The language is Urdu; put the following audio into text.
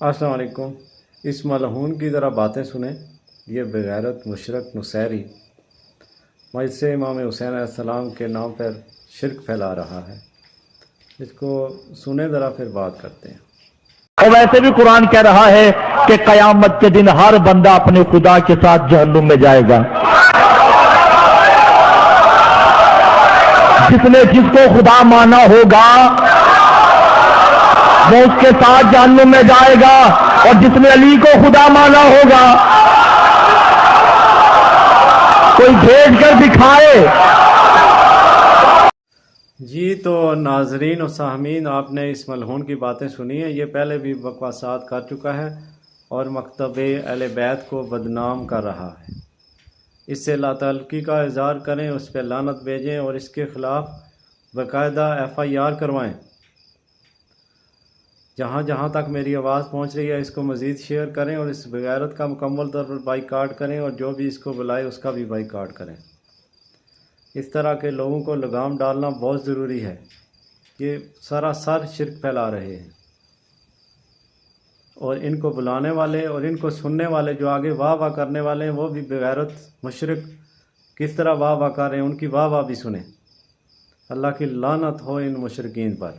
السلام علیکم۔ اس ملعون کی ذرا باتیں سنیں۔ یہ بغیرت مشرک نصیری مجلس امام حسین علیہ السلام کے نام پر شرک پھیلا رہا ہے۔ اس کو سنیں ذرا، پھر بات کرتے ہیں۔ اور ویسے بھی قرآن کہہ رہا ہے کہ قیامت کے دن ہر بندہ اپنے خدا کے ساتھ جہنم میں جائے گا۔ جس نے جس کو خدا مانا ہوگا وہ اس کے ساتھ جہنم میں جائے گا، اور جس نے علی کو خدا مانا ہوگا کوئی بھیج کر دکھائے۔ جی تو ناظرین و سامعین، آپ نے اس ملعون کی باتیں سنی ہیں۔ یہ پہلے بھی بکواسات کر چکا ہے اور مکتب اہل بیت کو بدنام کر رہا ہے۔ اس سے لا تعلقی کا اظہار کریں، اس پہ لعنت بھیجیں اور اس کے خلاف باقاعدہ FIR کروائیں۔ جہاں جہاں تک میری آواز پہنچ رہی ہے اس کو مزید شیئر کریں، اور اس بغیرت کا مکمل طور پر بائیکاٹ کریں، اور جو بھی اس کو بلائے اس کا بھی بائیکاٹ کریں۔ اس طرح کے لوگوں کو لگام ڈالنا بہت ضروری ہے۔ یہ سراسر شرک پھیلا رہے ہیں، اور ان کو بلانے والے اور ان کو سننے والے جو آگے واہ واہ کرنے والے ہیں وہ بھی بغیرت مشرک کس طرح واہ واہ کر رہے ہیں، ان کی واہ واہ بھی سنیں۔ اللہ کی لعنت ہو ان مشرکین پر۔